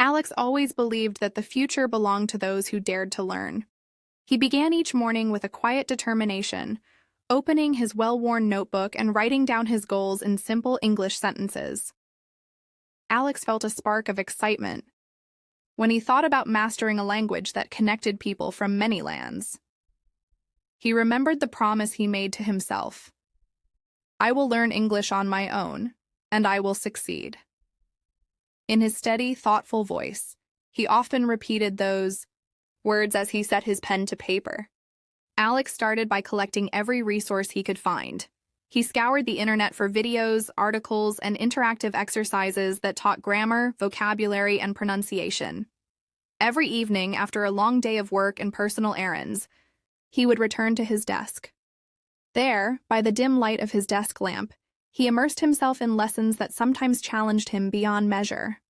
Alex always believed that the future belonged to those who dared to learn. He began each morning with a quiet determination, opening his well-worn notebook and writing down his goals in simple English sentences. Alex felt a spark of excitement when he thought about mastering a language that connected people from many lands. He remembered the promise he made to himself. I will learn English on my own, and I will succeed. In his steady, thoughtful voice, he often repeated those words as he set his pen to paper. Alex started by collecting every resource he could find. He scoured the internet for videos, articles, and interactive exercises that taught grammar, vocabulary, and pronunciation. Every evening, after a long day of work and personal errands, he would return to his desk. There, by the dim light of his desk lamp, he immersed himself in lessons that sometimes challenged him beyond measure.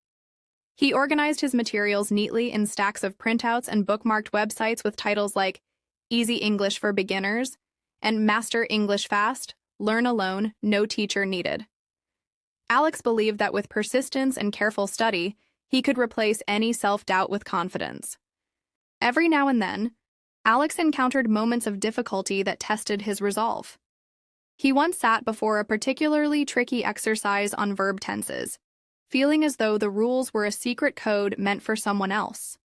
He organized his materials neatly in stacks of printouts and bookmarked websites with titles like Easy English for Beginners and Master English Fast, Learn Alone, No Teacher Needed. Alex believed that with persistence and careful study, he could replace any self-doubt with confidence. Every now and then, Alex encountered moments of difficulty that tested his resolve. He once sat before a particularly tricky exercise on verb tenses, feeling as though the rules were a secret code meant for someone else.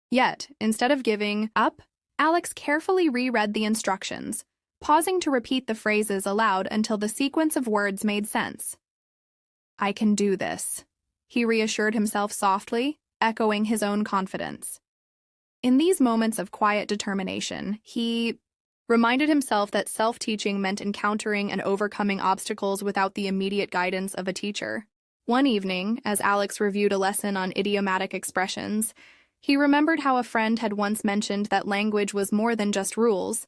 Yet, instead of giving up, Alex carefully reread the instructions, pausing to repeat the phrases aloud until the sequence of words made sense. I can do this, he reassured himself softly, echoing his own confidence. In these moments of quiet determination, he reminded himself that self-teaching meant encountering and overcoming obstacles without the immediate guidance of a teacher. One evening, as Alex reviewed a lesson on idiomatic expressions, he remembered how a friend had once mentioned that language was more than just rules.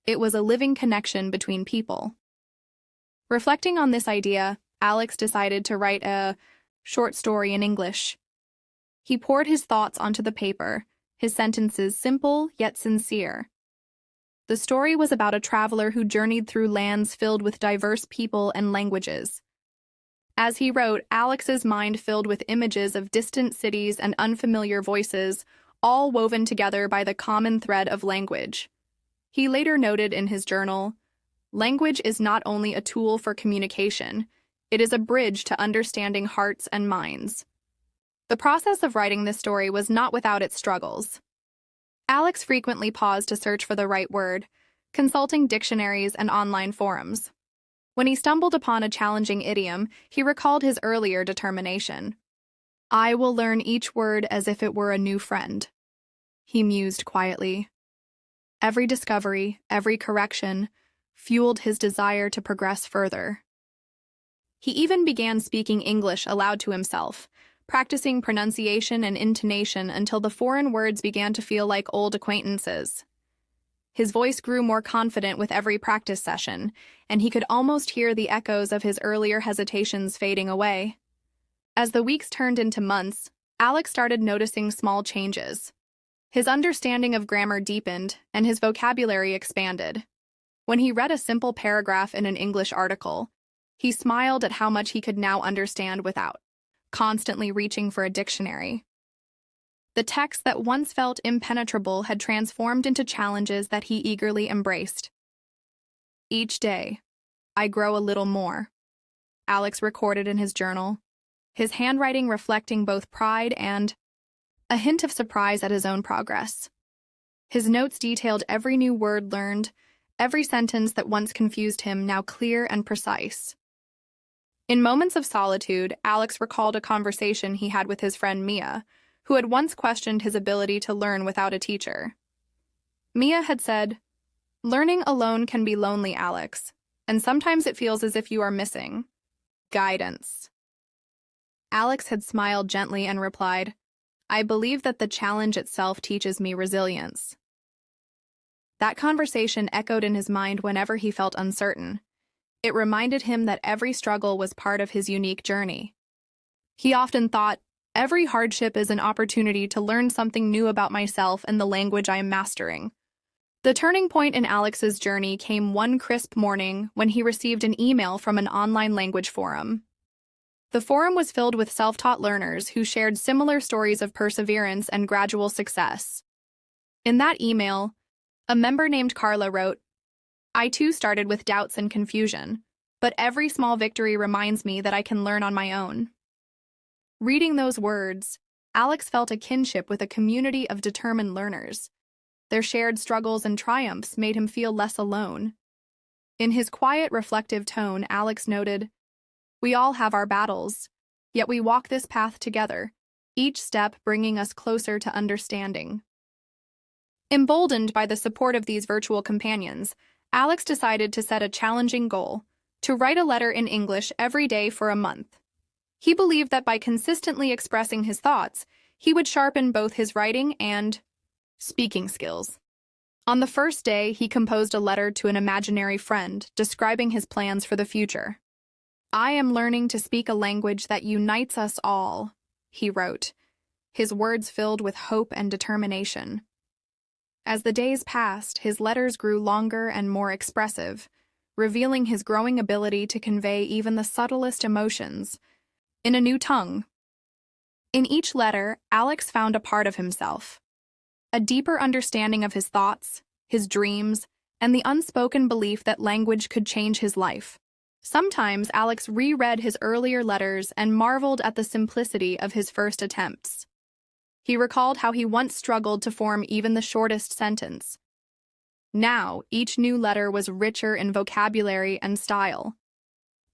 It was a living connection between people. Reflecting on this idea, Alex decided to write a short story in English. He poured his thoughts onto the paper, his sentences simple yet sincere. The story was about a traveler who journeyed through lands filled with diverse people and languages. As he wrote, Alex's mind filled with images of distant cities and unfamiliar voices, all woven together by the common thread of language. He later noted in his journal, "Language is not only a tool for communication, it is a bridge to understanding hearts and minds." The process of writing this story was not without its struggles. Alex frequently paused to search for the right word, consulting dictionaries and online forums. When he stumbled upon a challenging idiom, he recalled his earlier determination. I will learn each word as if it were a new friend, he mused quietly. Every discovery, every correction, fueled his desire to progress further. He even began speaking English aloud to himself, practicing pronunciation and intonation until the foreign words began to feel like old acquaintances. His voice grew more confident with every practice session, and he could almost hear the echoes of his earlier hesitations fading away. As the weeks turned into months, Alex started noticing small changes. His understanding of grammar deepened, and his vocabulary expanded. When he read a simple paragraph in an English article, he smiled at how much he could now understand without constantly reaching for a dictionary. The text that once felt impenetrable had transformed into challenges that he eagerly embraced. Each day, I grow a little more, Alex recorded in his journal, his handwriting reflecting both pride and a hint of surprise at his own progress. His notes detailed every new word learned, every sentence that once confused him now clear and precise. In moments of solitude, Alex recalled a conversation he had with his friend Mia, who had once questioned his ability to learn without a teacher. Mia had said, "Learning alone can be lonely, Alex, and sometimes it feels as if you are missing guidance." Alex had smiled gently and replied, "I believe that the challenge itself teaches me resilience." That conversation echoed in his mind whenever he felt uncertain. It reminded him that every struggle was part of his unique journey. He often thought, every hardship is an opportunity to learn something new about myself and the language I am mastering. The turning point in Alex's journey came one crisp morning when he received an email from an online language forum. The forum was filled with self-taught learners who shared similar stories of perseverance and gradual success. In that email, a member named Carla wrote, "I too started with doubts and confusion, but every small victory reminds me that I can learn on my own." Reading those words, Alex felt a kinship with a community of determined learners. Their shared struggles and triumphs made him feel less alone. In his quiet, reflective tone, Alex noted, "We all have our battles, yet we walk this path together, each step bringing us closer to understanding." Emboldened by the support of these virtual companions, Alex decided to set a challenging goal: to write a letter in English every day for a month. He believed that by consistently expressing his thoughts, he would sharpen both his writing and speaking skills. On the first day, he composed a letter to an imaginary friend, describing his plans for the future. "I am learning to speak a language that unites us all," he wrote, his words filled with hope and determination. As the days passed, his letters grew longer and more expressive, revealing his growing ability to convey even the subtlest emotions in a new tongue. In each letter, Alex found a part of himself, a deeper understanding of his thoughts, his dreams, and the unspoken belief that language could change his life. Sometimes Alex reread his earlier letters and marveled at the simplicity of his first attempts. He recalled how he once struggled to form even the shortest sentence. Now, each new letter was richer in vocabulary and style.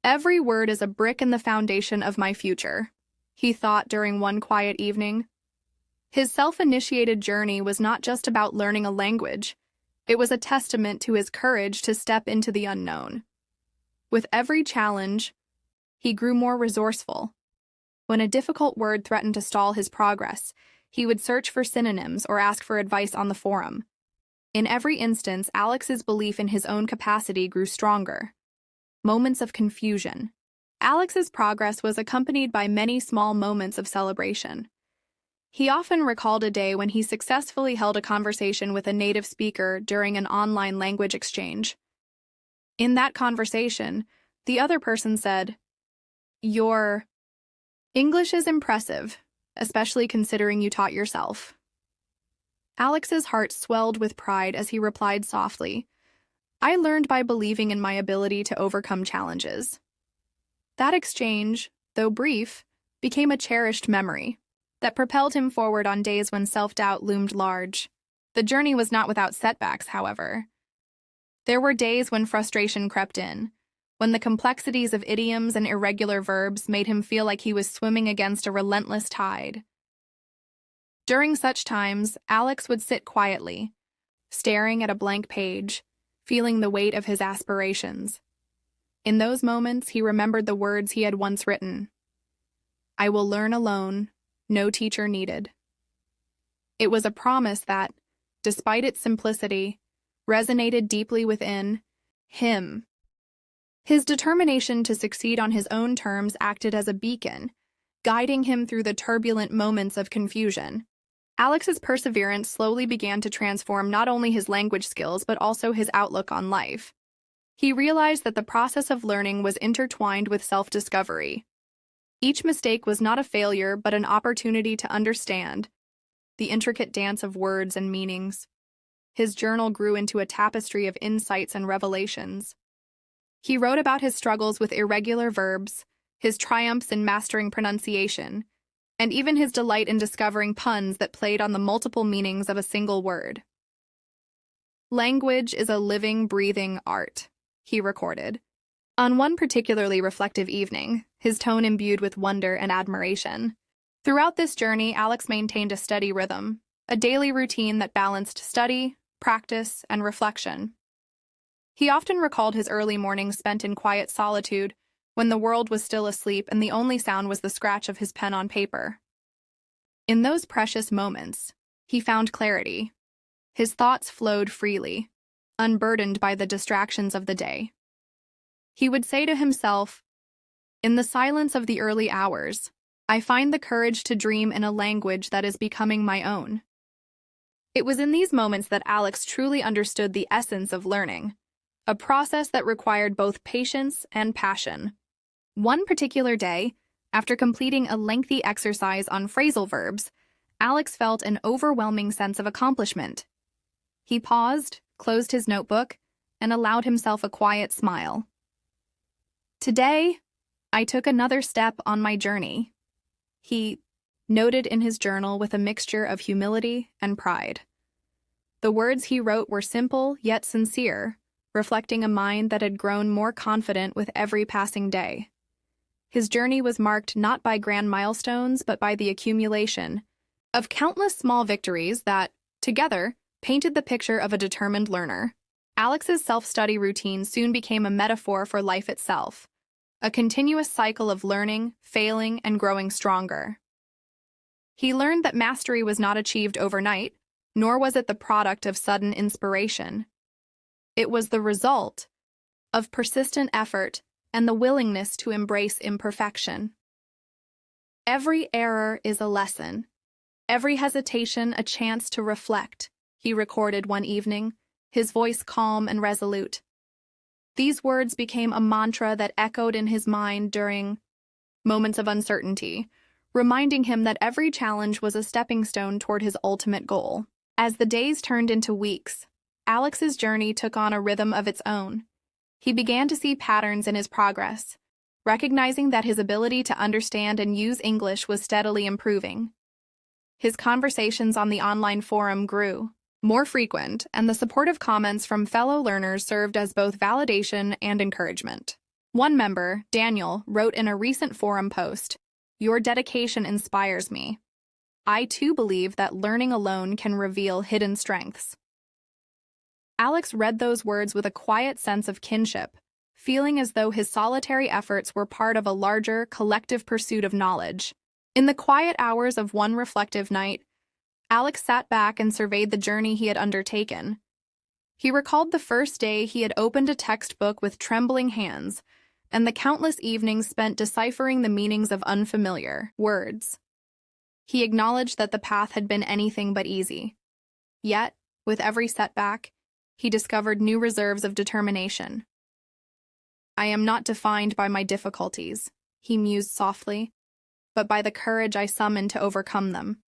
"Every word is a brick in the foundation of my future," he thought during one quiet evening. His self-initiated journey was not just about learning a language. It was a testament to his courage to step into the unknown. With every challenge, he grew more resourceful. When a difficult word threatened to stall his progress, he would search for synonyms or ask for advice on the forum. In every instance, Alex's belief in his own capacity grew stronger. Moments of confusion. Alex's progress was accompanied by many small moments of celebration. He often recalled a day when he successfully held a conversation with a native speaker during an online language exchange. In that conversation, the other person said, "Your English is impressive, especially considering you taught yourself." Alex's heart swelled with pride as he replied softly, "I learned by believing in my ability to overcome challenges." That exchange, though brief, became a cherished memory that propelled him forward on days when self-doubt loomed large. The journey was not without setbacks, however. There were days when frustration crept in, when the complexities of idioms and irregular verbs made him feel like he was swimming against a relentless tide. During such times, Alex would sit quietly, staring at a blank page, feeling the weight of his aspirations. In those moments, he remembered the words he had once written, "I will learn alone, no teacher needed." It was a promise that, despite its simplicity, resonated deeply within him. His determination to succeed on his own terms acted as a beacon, guiding him through the turbulent moments of confusion. Alex's perseverance slowly began to transform not only his language skills but also his outlook on life. He realized that the process of learning was intertwined with self-discovery. Each mistake was not a failure but an opportunity to understand the intricate dance of words and meanings. His journal grew into a tapestry of insights and revelations. He wrote about his struggles with irregular verbs, his triumphs in mastering pronunciation, and even his delight in discovering puns that played on the multiple meanings of a single word. "Language is a living, breathing art," he recorded. On one particularly reflective evening, his tone imbued with wonder and admiration. Throughout this journey, Alex maintained a steady rhythm, a daily routine that balanced study, practice, and reflection. He often recalled his early mornings spent in quiet solitude, when the world was still asleep and the only sound was the scratch of his pen on paper. In those precious moments, he found clarity. His thoughts flowed freely, unburdened by the distractions of the day. He would say to himself, "In the silence of the early hours, I find the courage to dream in a language that is becoming my own." It was in these moments that Alex truly understood the essence of learning, a process that required both patience and passion. One particular day, After completing a lengthy exercise on phrasal verbs, Alex felt an overwhelming sense of accomplishment. He paused, closed his notebook, and allowed himself a quiet smile. "Today, I took another step on my journey," he noted in his journal with a mixture of humility and pride. The words he wrote were simple yet sincere, reflecting a mind that had grown more confident with every passing day. His journey was marked not by grand milestones, but by the accumulation of countless small victories that, together, painted the picture of a determined learner. Alex's self-study routine soon became a metaphor for life itself, a continuous cycle of learning, failing, and growing stronger. He learned that mastery was not achieved overnight, nor was it the product of sudden inspiration. It was the result of persistent effort and the willingness to embrace imperfection. "Every error is a lesson, every hesitation a chance to reflect," he recorded one evening, his voice calm and resolute. These words became a mantra that echoed in his mind during moments of uncertainty, reminding him that every challenge was a stepping stone toward his ultimate goal. As the days turned into weeks, Alex's journey took on a rhythm of its own. He began to see patterns in his progress, recognizing that his ability to understand and use English was steadily improving. His conversations on the online forum grew more frequent, and the supportive comments from fellow learners served as both validation and encouragement. One member, Daniel, wrote in a recent forum post, "Your dedication inspires me. I too believe that learning alone can reveal hidden strengths." Alex read those words with a quiet sense of kinship, feeling as though his solitary efforts were part of a larger, collective pursuit of knowledge. In the quiet hours of one reflective night, Alex sat back and surveyed the journey he had undertaken. He recalled the first day he had opened a textbook with trembling hands, and the countless evenings spent deciphering the meanings of unfamiliar words. He acknowledged that the path had been anything but easy. Yet, with every setback, he discovered new reserves of determination. "I am not defined by my difficulties," he mused softly, "but by the courage I summon to overcome them."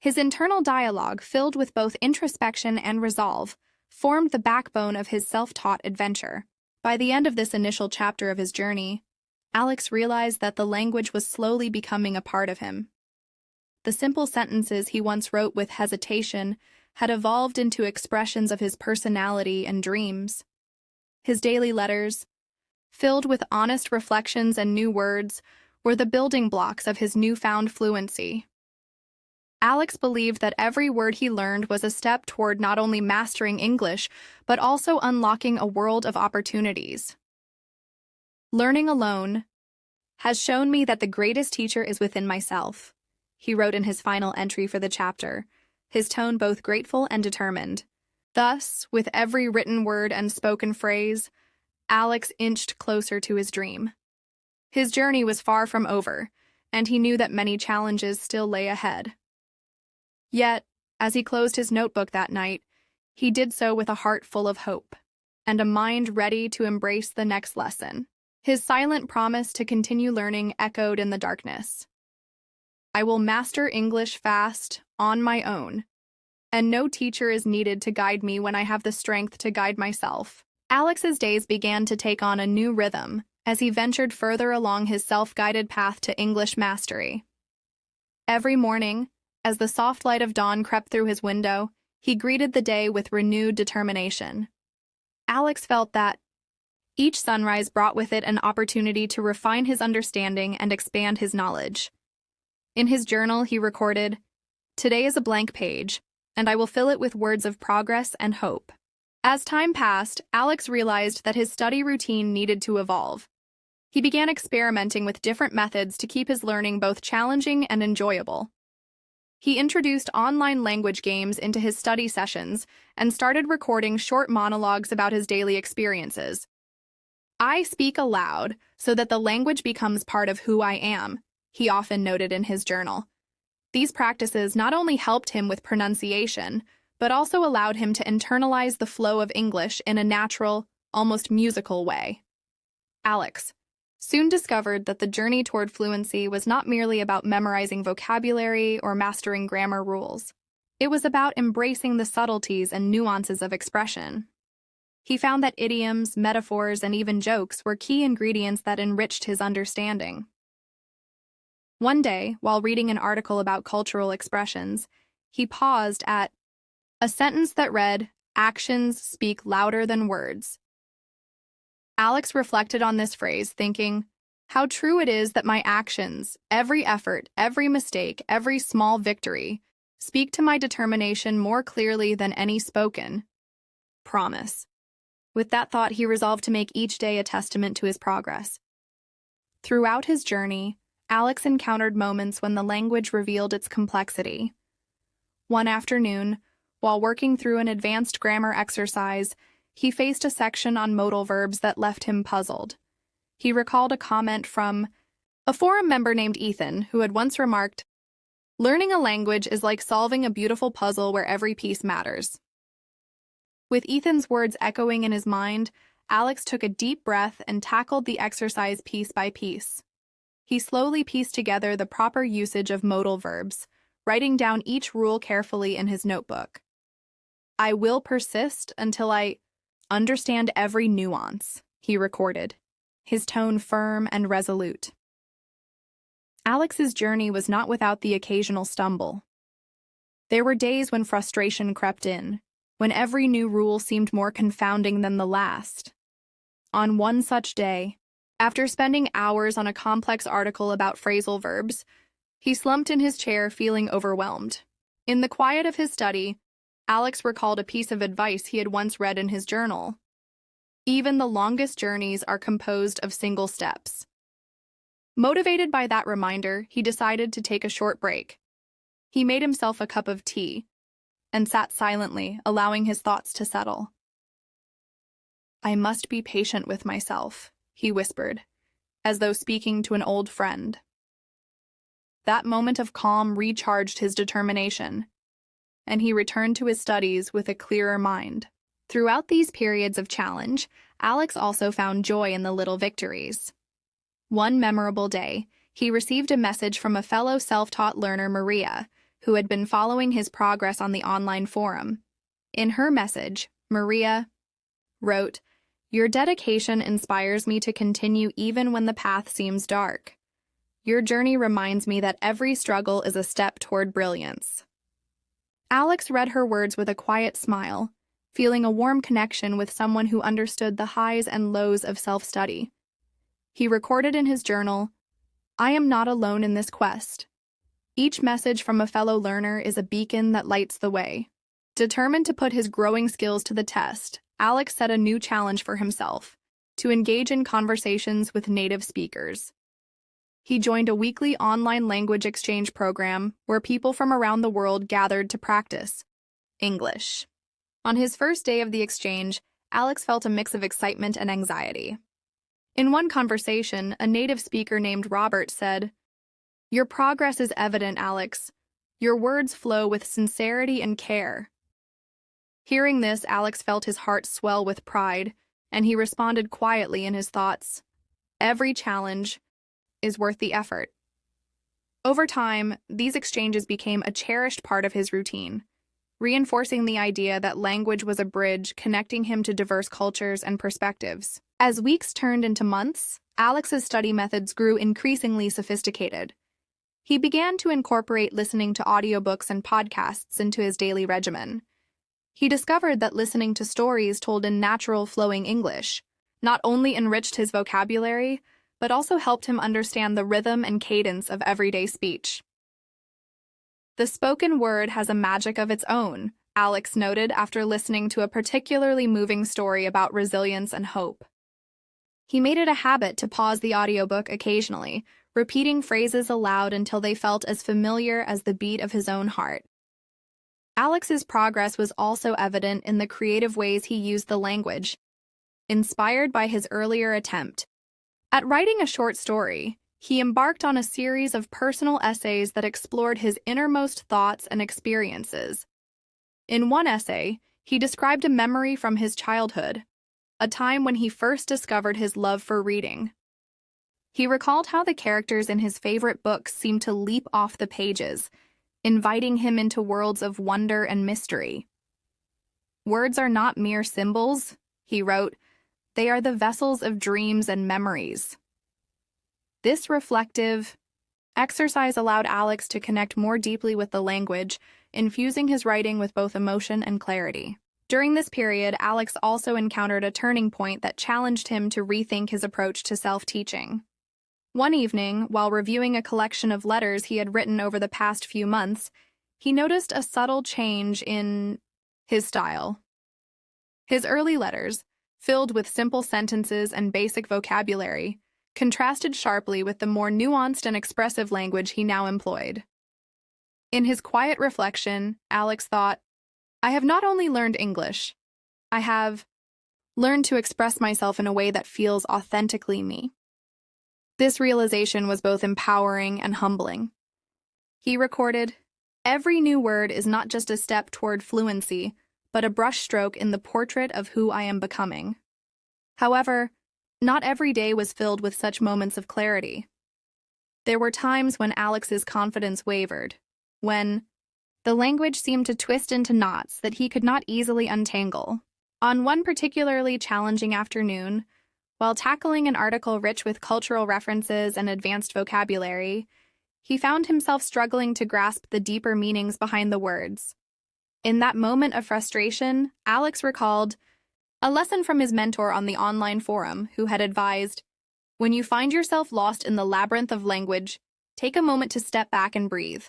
His internal dialogue, filled with both introspection and resolve, formed the backbone of his self-taught adventure. By the end of this initial chapter of his journey, Alex realized that the language was slowly becoming a part of him. The simple sentences he once wrote with hesitation had evolved into expressions of his personality and dreams. His daily letters, filled with honest reflections and new words, were the building blocks of his newfound fluency. Alex believed that every word he learned was a step toward not only mastering English, but also unlocking a world of opportunities. "Learning alone has shown me that the greatest teacher is within myself," he wrote in his final entry for the chapter, his tone both grateful and determined. Thus, with every written word and spoken phrase, Alex inched closer to his dream. His journey was far from over, and he knew that many challenges still lay ahead. Yet, as he closed his notebook that night, he did so with a heart full of hope, and a mind ready to embrace the next lesson. His silent promise to continue learning echoed in the darkness. "I will master English fast, on my own, and no teacher is needed to guide me when I have the strength to guide myself." Alex's days began to take on a new rhythm as he ventured further along his self-guided path to English mastery. Every morning, as the soft light of dawn crept through his window, he greeted the day with renewed determination. Alex felt that each sunrise brought with it an opportunity to refine his understanding and expand his knowledge. In his journal, he recorded, "Today is a blank page, and I will fill it with words of progress and hope." As time passed, Alex realized that his study routine needed to evolve. He began experimenting with different methods to keep his learning both challenging and enjoyable. He introduced online language games into his study sessions and started recording short monologues about his daily experiences. "I speak aloud so that the language becomes part of who I am," he often noted in his journal. These practices not only helped him with pronunciation, but also allowed him to internalize the flow of English in a natural, almost musical way. "Alex, soon discovered that the journey toward fluency was not merely about memorizing vocabulary or mastering grammar rules. It was about embracing the subtleties and nuances of expression. He found that idioms, metaphors, and even jokes were key ingredients that enriched his understanding. One day, while reading an article about cultural expressions, he paused at a sentence that read, "Actions speak louder than words." Alex reflected on this phrase, thinking, how true it is that my actions, every effort, every mistake, every small victory, speak to my determination more clearly than any spoken promise. With that thought, he resolved to make each day a testament to his progress. Throughout his journey, Alex encountered moments when the language revealed its complexity. One afternoon, while working through an advanced grammar exercise, he faced a section on modal verbs that left him puzzled. He recalled a comment from a forum member named Ethan, who had once remarked, "Learning a language is like solving a beautiful puzzle where every piece matters." With Ethan's words echoing in his mind, Alex took a deep breath and tackled the exercise piece by piece. He slowly pieced together the proper usage of modal verbs, writing down each rule carefully in his notebook. "I will persist until I understand every nuance," he recorded, his tone firm and resolute. Alex's journey was not without the occasional stumble. There were days when frustration crept in, when every new rule seemed more confounding than the last. On one such day, after spending hours on a complex article about phrasal verbs, he slumped in his chair feeling overwhelmed. In the quiet of his study, Alex recalled a piece of advice he had once read in his journal. Even the longest journeys are composed of single steps. Motivated by that reminder, he decided to take a short break. He made himself a cup of tea and sat silently, allowing his thoughts to settle. "I must be patient with myself," he whispered, as though speaking to an old friend. That moment of calm recharged his determination, and he returned to his studies with a clearer mind. Throughout these periods of challenge, Alex also found joy in the little victories. One memorable day, he received a message from a fellow self-taught learner, Maria, who had been following his progress on the online forum. In her message, Maria wrote, "Your dedication inspires me to continue even when the path seems dark. Your journey reminds me that every struggle is a step toward brilliance." Alex read her words with a quiet smile, feeling a warm connection with someone who understood the highs and lows of self-study. He recorded in his journal, "I am not alone in this quest. Each message from a fellow learner is a beacon that lights the way." Determined to put his growing skills to the test, Alex set a new challenge for himself: to engage in conversations with native speakers. He joined a weekly online language exchange program where people from around the world gathered to practice English. On his first day of the exchange, Alex felt a mix of excitement and anxiety. In one conversation, a native speaker named Robert said, "Your progress is evident, Alex. Your words flow with sincerity and care." Hearing this, Alex felt his heart swell with pride, and he responded quietly in his thoughts, "Every challenge is worth the effort." Over time, these exchanges became a cherished part of his routine, reinforcing the idea that language was a bridge connecting him to diverse cultures and perspectives. As weeks turned into months, Alex's study methods grew increasingly sophisticated. He began to incorporate listening to audiobooks and podcasts into his daily regimen. He discovered that listening to stories told in natural, flowing English not only enriched his vocabulary, but also helped him understand the rhythm and cadence of everyday speech. "The spoken word has a magic of its own," Alex noted after listening to a particularly moving story about resilience and hope. He made it a habit to pause the audiobook occasionally, repeating phrases aloud until they felt as familiar as the beat of his own heart. Alex's progress was also evident in the creative ways he used the language, inspired by his earlier attempt at writing a short story. He embarked on a series of personal essays that explored his innermost thoughts and experiences. In one essay, he described a memory from his childhood, a time when he first discovered his love for reading. He recalled how the characters in his favorite books seemed to leap off the pages, inviting him into worlds of wonder and mystery. "Words are not mere symbols," he wrote. "They are the vessels of dreams and memories." This reflective exercise allowed Alex to connect more deeply with the language, infusing his writing with both emotion and clarity. During this period, Alex also encountered a turning point that challenged him to rethink his approach to self-teaching. One evening, while reviewing a collection of letters he had written over the past few months, he noticed a subtle change in his style. His early letters, filled with simple sentences and basic vocabulary, contrasted sharply with the more nuanced and expressive language he now employed. In his quiet reflection, Alex thought, "I have not only learned English, I have learned to express myself in a way that feels authentically me." This realization was both empowering and humbling. He recorded, "Every new word is not just a step toward fluency, but a brushstroke in the portrait of who I am becoming." However, not every day was filled with such moments of clarity. There were times when Alex's confidence wavered, when the language seemed to twist into knots that he could not easily untangle. On one particularly challenging afternoon, while tackling an article rich with cultural references and advanced vocabulary, he found himself struggling to grasp the deeper meanings behind the words. In that moment of frustration, Alex recalled a lesson from his mentor on the online forum, who had advised, "When you find yourself lost in the labyrinth of language, take a moment to step back and breathe.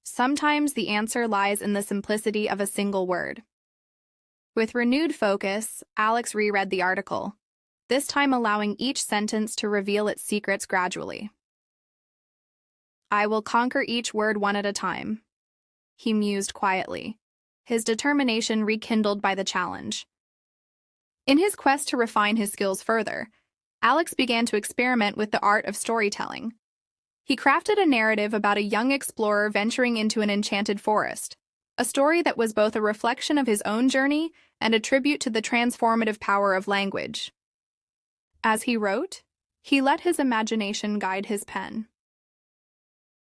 Sometimes the answer lies in the simplicity of a single word." With renewed focus, Alex reread the article, this time allowing each sentence to reveal its secrets gradually. "I will conquer each word one at a time," he mused quietly, his determination rekindled by the challenge. In his quest to refine his skills further, Alex began to experiment with the art of storytelling. He crafted a narrative about a young explorer venturing into an enchanted forest, a story that was both a reflection of his own journey and a tribute to the transformative power of language. As he wrote, he let his imagination guide his pen.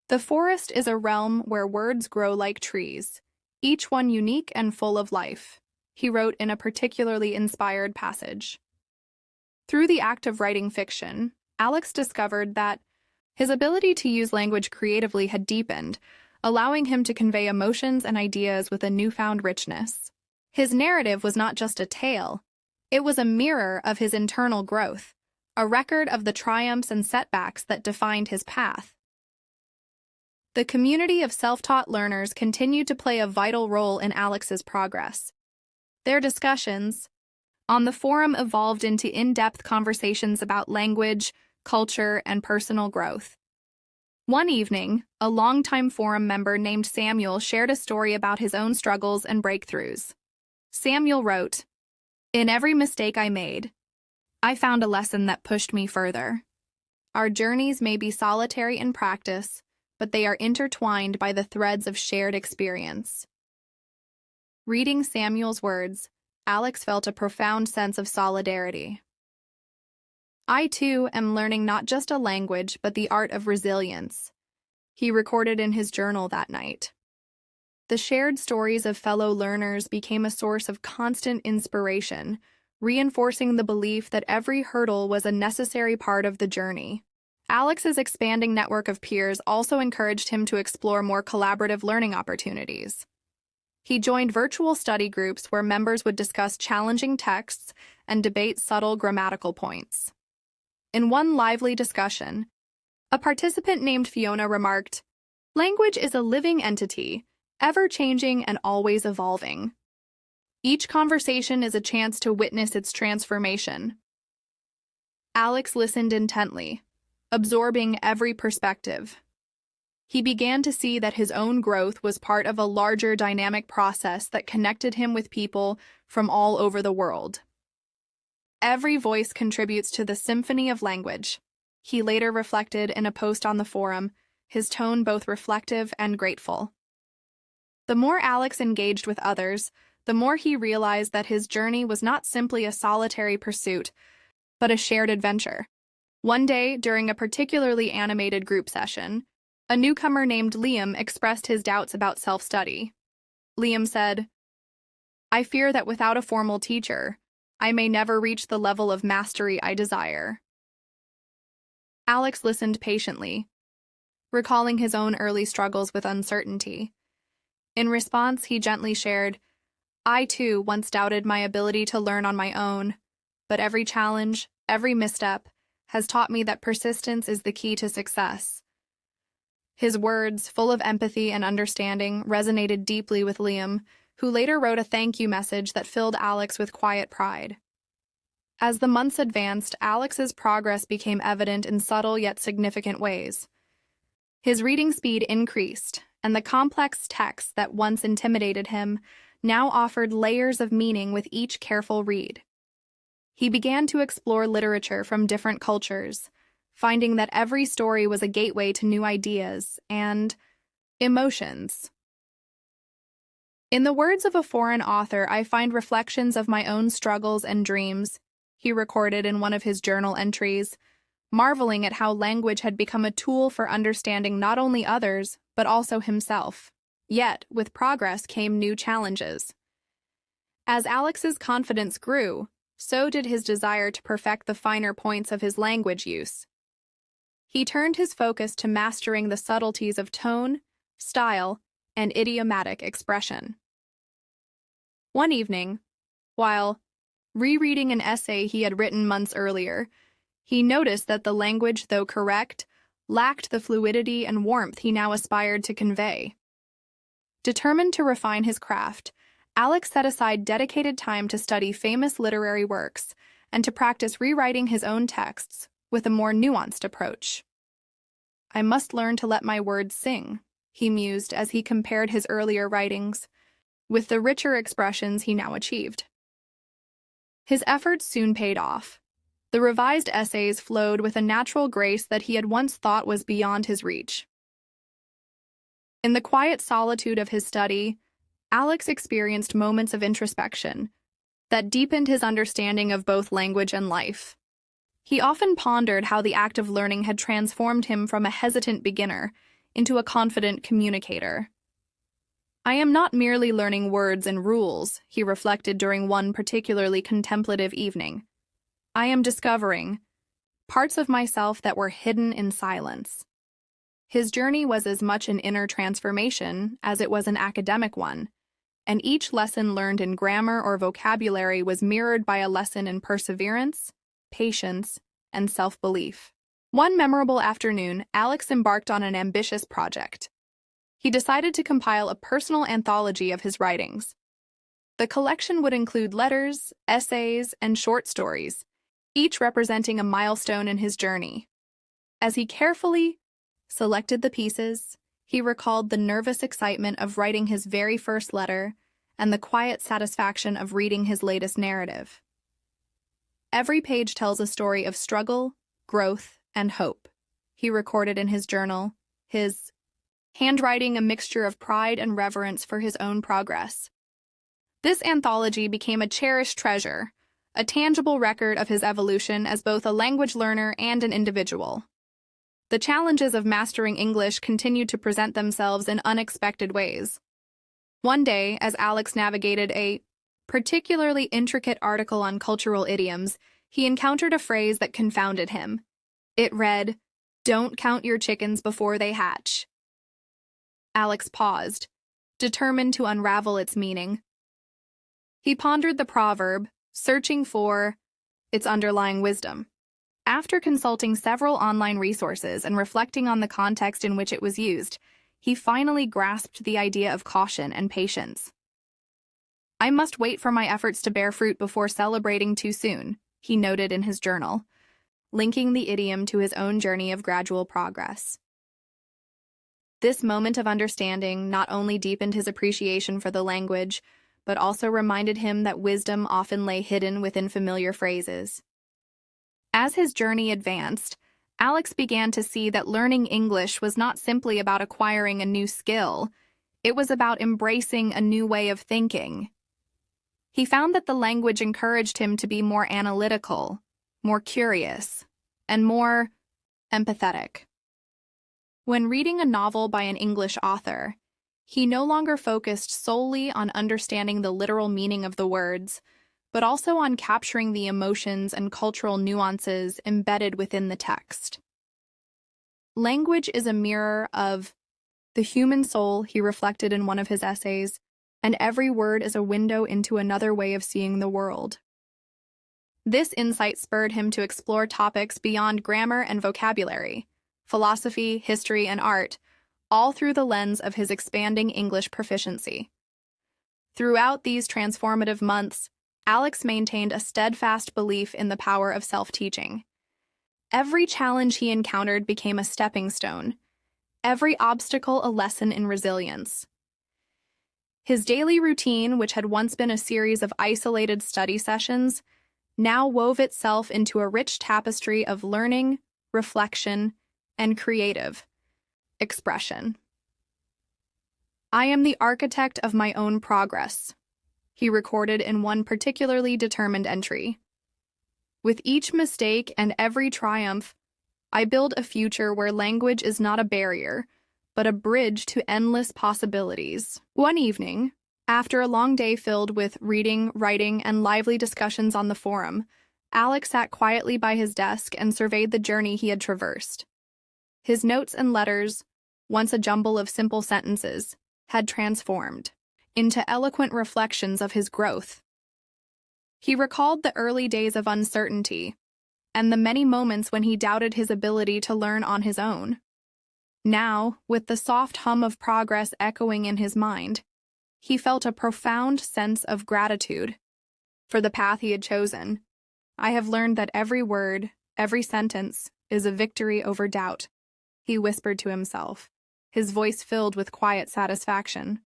"The forest is a realm where words grow like trees, each one unique and full of life," he wrote in a particularly inspired passage. Through the act of writing fiction, Alex discovered that his ability to use language creatively had deepened, allowing him to convey emotions and ideas with a newfound richness. His narrative was not just a tale, it was a mirror of his internal growth, a record of the triumphs and setbacks that defined his path. The community of self-taught learners continued to play a vital role in Alex's progress. Their discussions on the forum evolved into in-depth conversations about language, culture, and personal growth. One evening, a longtime forum member named Samuel shared a story about his own struggles and breakthroughs. Samuel wrote, "In every mistake I made, I found a lesson that pushed me further. Our journeys may be solitary in practice, but they are intertwined by the threads of shared experience." Reading Samuel's words, Alex felt a profound sense of solidarity. "I, too, am learning not just a language, but the art of resilience," he recorded in his journal that night. The shared stories of fellow learners became a source of constant inspiration, reinforcing the belief that every hurdle was a necessary part of the journey. Alex's expanding network of peers also encouraged him to explore more collaborative learning opportunities. He joined virtual study groups where members would discuss challenging texts and debate subtle grammatical points. In one lively discussion, a participant named Fiona remarked, "Language is a living entity, ever-changing and always evolving. Each conversation is a chance to witness its transformation." Alex listened intently, absorbing every perspective. He began to see that his own growth was part of a larger dynamic process that connected him with people from all over the world. "Every voice contributes to the symphony of language," he later reflected in a post on the forum, his tone both reflective and grateful. The more Alex engaged with others, the more he realized that his journey was not simply a solitary pursuit, but a shared adventure. One day, during a particularly animated group session, a newcomer named Liam expressed his doubts about self-study. Liam said, "I fear that without a formal teacher, I may never reach the level of mastery I desire." Alex listened patiently, recalling his own early struggles with uncertainty. In response, he gently shared, "I too once doubted my ability to learn on my own, but every challenge, every misstep, has taught me that persistence is the key to success." His words, full of empathy and understanding, resonated deeply with Liam, who later wrote a thank you message that filled Alex with quiet pride. As the months advanced, Alex's progress became evident in subtle yet significant ways. His reading speed increased, and the complex texts that once intimidated him now offered layers of meaning with each careful read. He began to explore literature from different cultures, finding that every story was a gateway to new ideas and emotions. "In the words of a foreign author, I find reflections of my own struggles and dreams," he recorded in one of his journal entries, marveling at how language had become a tool for understanding not only others, but also himself. Yet, with progress came new challenges. As Alex's confidence grew, so did his desire to perfect the finer points of his language use. He turned his focus to mastering the subtleties of tone, style, and idiomatic expression. One evening, while rereading an essay he had written months earlier, he noticed that the language, though correct, lacked the fluidity and warmth he now aspired to convey. Determined to refine his craft, Alex set aside dedicated time to study famous literary works and to practice rewriting his own texts with a more nuanced approach. "I must learn to let my words sing," he mused as he compared his earlier writings with the richer expressions he now achieved. His efforts soon paid off. The revised essays flowed with a natural grace that he had once thought was beyond his reach. In the quiet solitude of his study, Alex experienced moments of introspection that deepened his understanding of both language and life. He often pondered how the act of learning had transformed him from a hesitant beginner into a confident communicator. "I am not merely learning words and rules," he reflected during one particularly contemplative evening. "I am discovering parts of myself that were hidden in silence." His journey was as much an inner transformation as it was an academic one, and each lesson learned in grammar or vocabulary was mirrored by a lesson in perseverance, patience, and self-belief. One memorable afternoon, Alex embarked on an ambitious project. He decided to compile a personal anthology of his writings. The collection would include letters, essays, and short stories, each representing a milestone in his journey. As he carefully selected the pieces, he recalled the nervous excitement of writing his very first letter and the quiet satisfaction of reading his latest narrative. "Every page tells a story of struggle, growth, and hope," he recorded in his journal, his handwriting a mixture of pride and reverence for his own progress. This anthology became a cherished treasure, a tangible record of his evolution as both a language learner and an individual. The challenges of mastering English continued to present themselves in unexpected ways. One day, as Alex navigated a particularly intricate article on cultural idioms, he encountered a phrase that confounded him. It read, "Don't count your chickens before they hatch." Alex paused, determined to unravel its meaning. He pondered the proverb, searching for its underlying wisdom. After consulting several online resources and reflecting on the context in which it was used, he finally grasped the idea of caution and patience. "I must wait for my efforts to bear fruit before celebrating too soon," he noted in his journal, linking the idiom to his own journey of gradual progress. This moment of understanding not only deepened his appreciation for the language, but also reminded him that wisdom often lay hidden within familiar phrases. As his journey advanced, Alex began to see that learning English was not simply about acquiring a new skill, it was about embracing a new way of thinking. He found that the language encouraged him to be more analytical, more curious, and more empathetic. When reading a novel by an English author, he no longer focused solely on understanding the literal meaning of the words, but also on capturing the emotions and cultural nuances embedded within the text. Language is a mirror of the human soul, he reflected in one of his essays, and every word is a window into another way of seeing the world. This insight spurred him to explore topics beyond grammar and vocabulary, philosophy, history, and art, all through the lens of his expanding English proficiency. Throughout these transformative months, Alex maintained a steadfast belief in the power of self-teaching. Every challenge he encountered became a stepping stone, every obstacle a lesson in resilience. His daily routine, which had once been a series of isolated study sessions, now wove itself into a rich tapestry of learning, reflection, and creative expression. "I am the architect of my own progress," he recorded in one particularly determined entry. "With each mistake and every triumph, I build a future where language is not a barrier, but a bridge to endless possibilities." One evening, after a long day filled with reading, writing, and lively discussions on the forum, Alex sat quietly by his desk and surveyed the journey he had traversed. His notes and letters, once a jumble of simple sentences, had transformed into eloquent reflections of his growth. He recalled the early days of uncertainty and the many moments when he doubted his ability to learn on his own. Now, with the soft hum of progress echoing in his mind, he felt a profound sense of gratitude for the path he had chosen. "I have learned that every word, every sentence, is a victory over doubt," he whispered to himself, his voice filled with quiet satisfaction.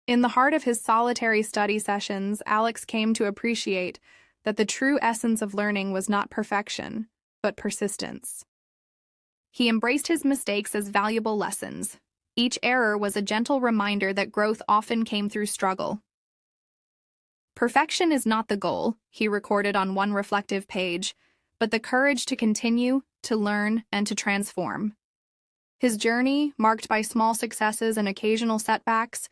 In the heart of his solitary study sessions, Alex came to appreciate that the true essence of learning was not perfection, but persistence. He embraced his mistakes as valuable lessons. Each error was a gentle reminder that growth often came through struggle. "Perfection is not the goal," he recorded on one reflective page, "but the courage to continue, to learn, and to transform." His journey, marked by small successes and occasional setbacks,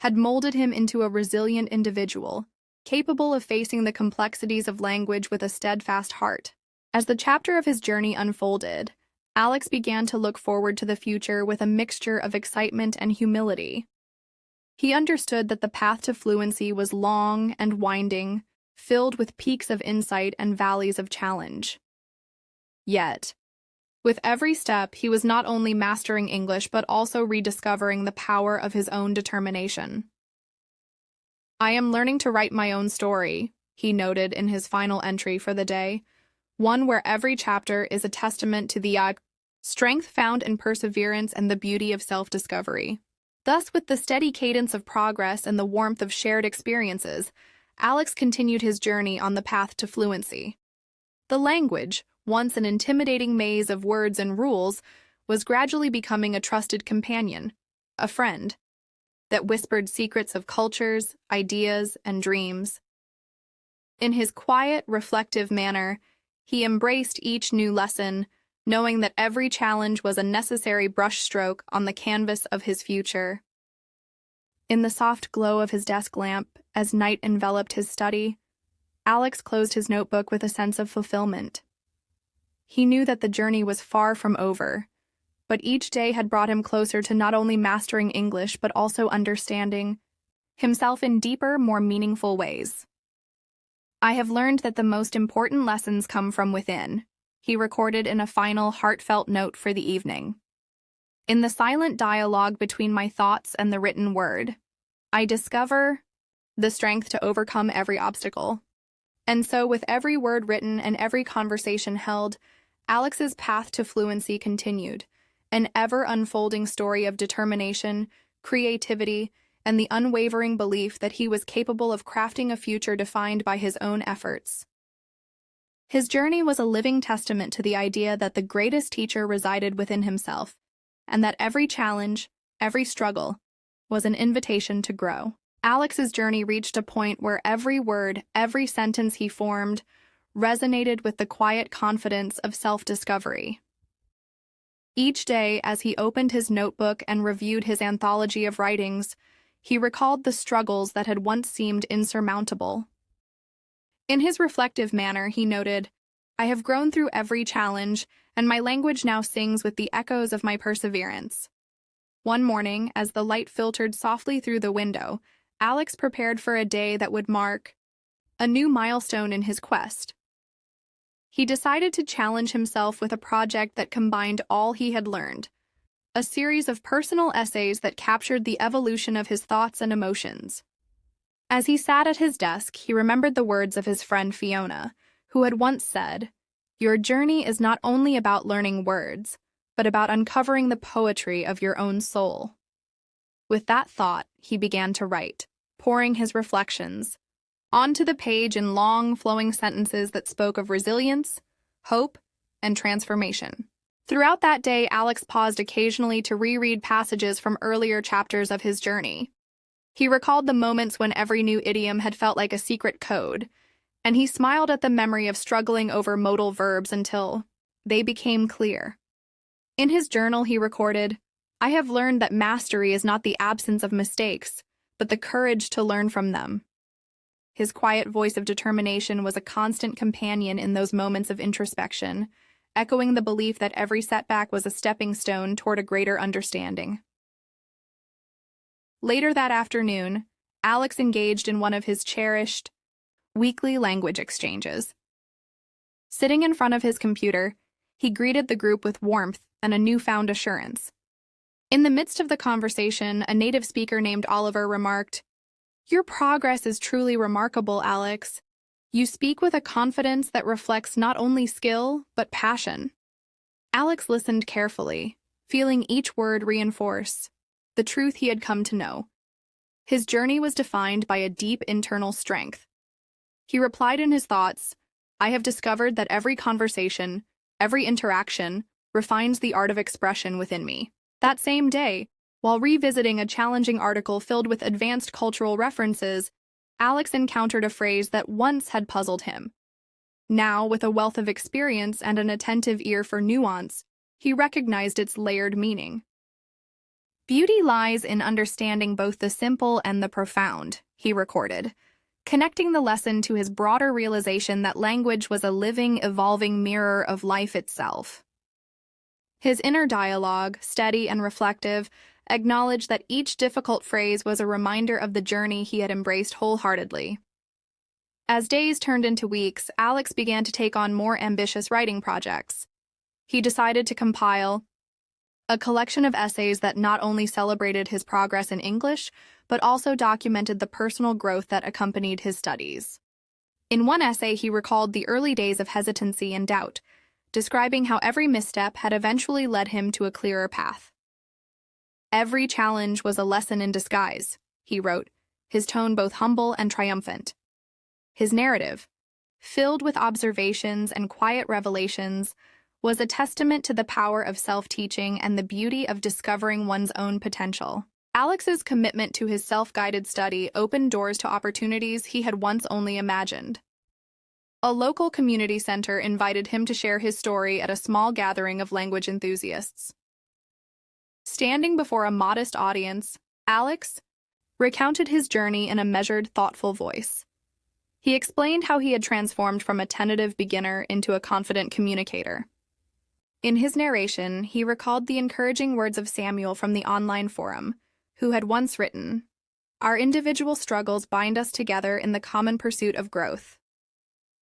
had molded him into a resilient individual, capable of facing the complexities of language with a steadfast heart. As the chapter of his journey unfolded, Alex began to look forward to the future with a mixture of excitement and humility. He understood that the path to fluency was long and winding, filled with peaks of insight and valleys of challenge. Yet, with every step, he was not only mastering English but also rediscovering the power of his own determination. "I am learning to write my own story," he noted in his final entry for the day, one where every chapter is a testament to the strength found in perseverance and the beauty of self-discovery. Thus, with the steady cadence of progress and the warmth of shared experiences, Alex continued his journey on the path to fluency. The language, once an intimidating maze of words and rules, was gradually becoming a trusted companion, a friend, that whispered secrets of cultures, ideas, and dreams. In his quiet, reflective manner, he embraced each new lesson, knowing that every challenge was a necessary brushstroke on the canvas of his future. In the soft glow of his desk lamp, as night enveloped his study, Alex closed his notebook with a sense of fulfillment. He knew that the journey was far from over, but each day had brought him closer to not only mastering English but also understanding himself in deeper, more meaningful ways. "I have learned that the most important lessons come from within," he recorded in a final, heartfelt note for the evening. "In the silent dialogue between my thoughts and the written word, I discover the strength to overcome every obstacle." And so, with every word written and every conversation held, Alex's path to fluency continued, an ever-unfolding story of determination, creativity, and the unwavering belief that he was capable of crafting a future defined by his own efforts. His journey was a living testament to the idea that the greatest teacher resided within himself, and that every challenge, every struggle, was an invitation to grow. Alex's journey reached a point where every word, every sentence he formed, resonated with the quiet confidence of self-discovery. Each day, as he opened his notebook and reviewed his anthology of writings, he recalled the struggles that had once seemed insurmountable. In his reflective manner, he noted, "I have grown through every challenge, and my language now sings with the echoes of my perseverance." One morning, as the light filtered softly through the window, Alex prepared for a day that would mark a new milestone in his quest. He decided to challenge himself with a project that combined all he had learned, a series of personal essays that captured the evolution of his thoughts and emotions. As he sat at his desk, he remembered the words of his friend Fiona, who had once said, "Your journey is not only about learning words, but about uncovering the poetry of your own soul." With that thought, he began to write, pouring his reflections onto the page in long, flowing sentences that spoke of resilience, hope, and transformation. Throughout that day, Alex paused occasionally to reread passages from earlier chapters of his journey. He recalled the moments when every new idiom had felt like a secret code, and he smiled at the memory of struggling over modal verbs until they became clear. In his journal, he recorded, "I have learned that mastery is not the absence of mistakes, but the courage to learn from them." His quiet voice of determination was a constant companion in those moments of introspection, echoing the belief that every setback was a stepping stone toward a greater understanding. Later that afternoon, Alex engaged in one of his cherished weekly language exchanges. Sitting in front of his computer, he greeted the group with warmth and a newfound assurance. In the midst of the conversation, a native speaker named Oliver remarked, "Your progress is truly remarkable, Alex. You speak with a confidence that reflects not only skill, but passion." Alex listened carefully, feeling each word reinforce the truth he had come to know. His journey was defined by a deep internal strength. He replied in his thoughts, "I have discovered that every conversation, every interaction, refines the art of expression within me." That same day, while revisiting a challenging article filled with advanced cultural references, Alex encountered a phrase that once had puzzled him. Now, with a wealth of experience and an attentive ear for nuance, he recognized its layered meaning. "Beauty lies in understanding both the simple and the profound," he recorded, connecting the lesson to his broader realization that language was a living, evolving mirror of life itself. His inner dialogue, steady and reflective, acknowledged that each difficult phrase was a reminder of the journey he had embraced wholeheartedly. As days turned into weeks, Alex began to take on more ambitious writing projects. He decided to compile a collection of essays that not only celebrated his progress in English, but also documented the personal growth that accompanied his studies. In one essay, he recalled the early days of hesitancy and doubt, describing how every misstep had eventually led him to a clearer path. "Every challenge was a lesson in disguise," he wrote, his tone both humble and triumphant. His narrative, filled with observations and quiet revelations, was a testament to the power of self-teaching and the beauty of discovering one's own potential. Alex's commitment to his self-guided study opened doors to opportunities he had once only imagined. A local community center invited him to share his story at a small gathering of language enthusiasts. Standing before a modest audience, Alex recounted his journey in a measured, thoughtful voice. He explained how he had transformed from a tentative beginner into a confident communicator. In his narration, he recalled the encouraging words of Samuel from the online forum, who had once written, "Our individual struggles bind us together in the common pursuit of growth."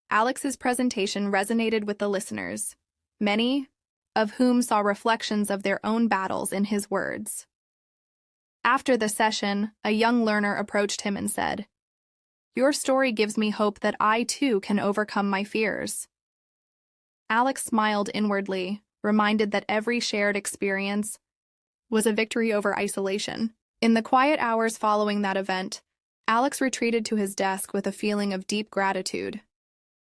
Alex's presentation resonated with the listeners, many of whom saw reflections of their own battles in his words. After the session, a young learner approached him and said, "Your story gives me hope that I, too, can overcome my fears." Alex smiled inwardly, reminded that every shared experience was a victory over isolation. In the quiet hours following that event, Alex retreated to his desk with a feeling of deep gratitude.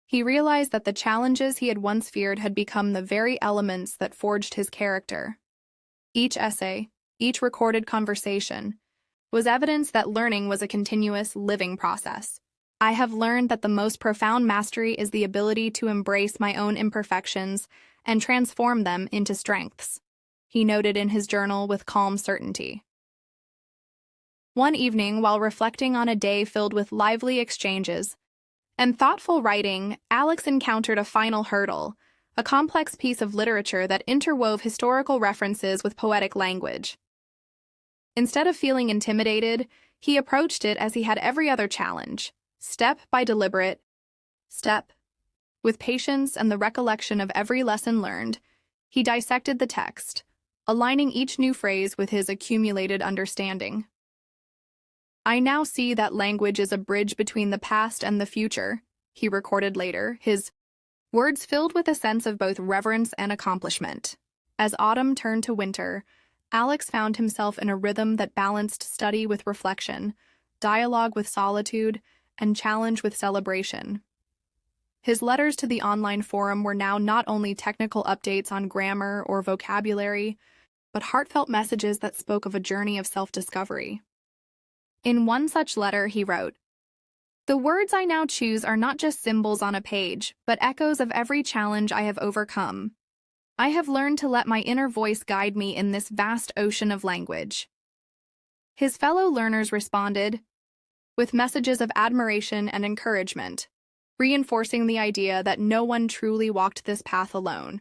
He realized that the challenges he had once feared had become the very elements that forged his character. Each essay, each recorded conversation, was evidence that learning was a continuous, living process. I have learned that the most profound mastery is the ability to embrace my own imperfections and transform them into strengths, he noted in his journal with calm certainty. One evening, while reflecting on a day filled with lively exchanges and thoughtful writing, Alex encountered a final hurdle, a complex piece of literature that interwove historical references with poetic language. Instead of feeling intimidated, he approached it as he had every other challenge, step by deliberate step. With patience and the recollection of every lesson learned, he dissected the text, aligning each new phrase with his accumulated understanding. I now see that language is a bridge between the past and the future, he recorded later, his words filled with a sense of both reverence and accomplishment. As autumn turned to winter, Alex found himself in a rhythm that balanced study with reflection, dialogue with solitude, and challenge with celebration. His letters to the online forum were now not only technical updates on grammar or vocabulary, but heartfelt messages that spoke of a journey of self-discovery. In one such letter, he wrote, "The words I now choose are not just symbols on a page, but echoes of every challenge I have overcome. I have learned to let my inner voice guide me in this vast ocean of language." His fellow learners responded with messages of admiration and encouragement, reinforcing the idea that no one truly walked this path alone.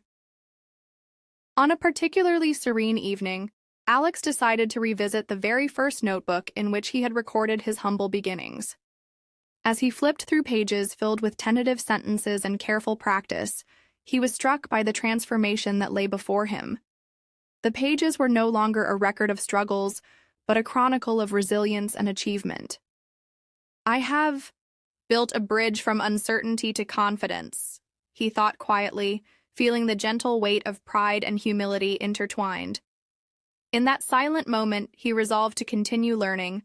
On a particularly serene evening, Alex decided to revisit the very first notebook in which he had recorded his humble beginnings. As he flipped through pages filled with tentative sentences and careful practice, he was struck by the transformation that lay before him. The pages were no longer a record of struggles, but a chronicle of resilience and achievement. I have built a bridge from uncertainty to confidence, he thought quietly, feeling the gentle weight of pride and humility intertwined. In that silent moment, he resolved to continue learning,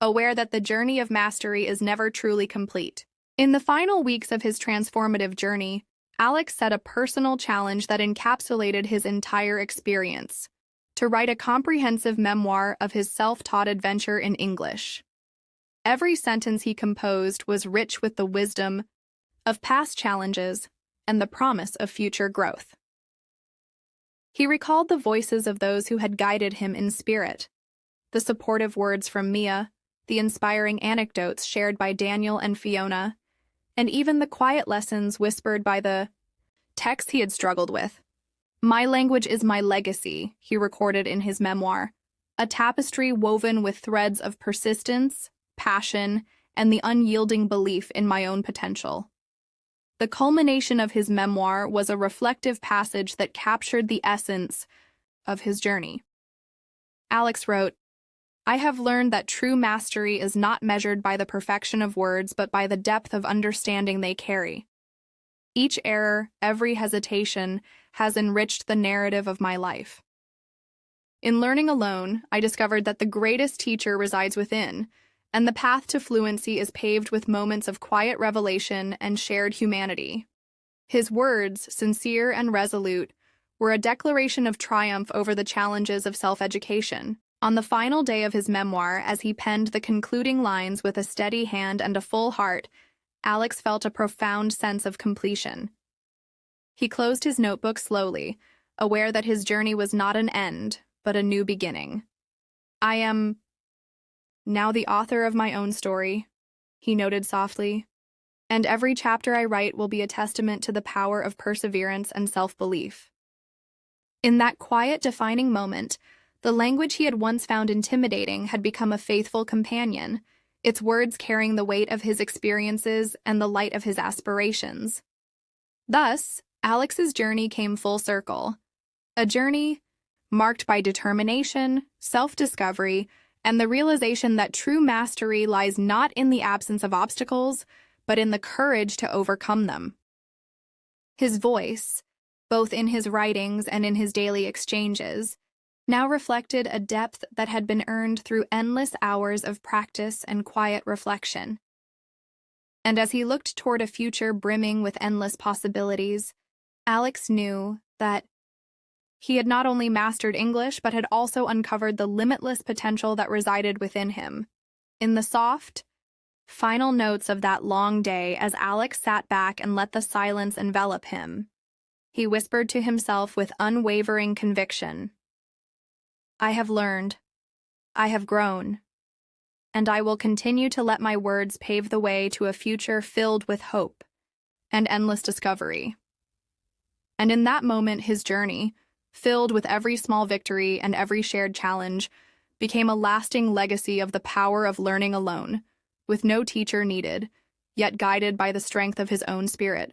aware that the journey of mastery is never truly complete. In the final weeks of his transformative journey, Alex set a personal challenge that encapsulated his entire experience: to write a comprehensive memoir of his self-taught adventure in English. Every sentence he composed was rich with the wisdom of past challenges and the promise of future growth. He recalled the voices of those who had guided him in spirit, the supportive words from Mia, the inspiring anecdotes shared by Daniel and Fiona, and even the quiet lessons whispered by the texts he had struggled with. "My language is my legacy," he recorded in his memoir, a tapestry woven with threads of persistence, passion, and the unyielding belief in my own potential. The culmination of his memoir was a reflective passage that captured the essence of his journey. Alex wrote, "I have learned that true mastery is not measured by the perfection of words, but by the depth of understanding they carry. Each error, every hesitation, has enriched the narrative of my life. In learning alone, I discovered that the greatest teacher resides within, and the path to fluency is paved with moments of quiet revelation and shared humanity." His words, sincere and resolute, were a declaration of triumph over the challenges of self-education. On the final day of his memoir, as he penned the concluding lines with a steady hand and a full heart, Alex felt a profound sense of completion. He closed his notebook slowly, aware that his journey was not an end, but a new beginning. "I am now the author of my own story," he noted softly, "and every chapter I write will be a testament to the power of perseverance and self-belief." In that quiet, defining moment, the language he had once found intimidating had become a faithful companion, its words carrying the weight of his experiences and the light of his aspirations. Thus, Alex's journey came full circle, a journey marked by determination, self-discovery, and the realization that true mastery lies not in the absence of obstacles, but in the courage to overcome them. His voice, both in his writings and in his daily exchanges, now reflected a depth that had been earned through endless hours of practice and quiet reflection. And as he looked toward a future brimming with endless possibilities, Alex knew that he had not only mastered English, but had also uncovered the limitless potential that resided within him. In the soft, Final notes of that long day as Alex sat back and let the silence envelop him. He whispered to himself with unwavering conviction, "I have learned. I have grown. And I will continue to let my words pave the way to a future filled with hope and endless discovery." And in that moment, his journey, filled with every small victory and every shared challenge, became a lasting legacy of the power of learning alone, with no teacher needed, yet guided by the strength of his own spirit.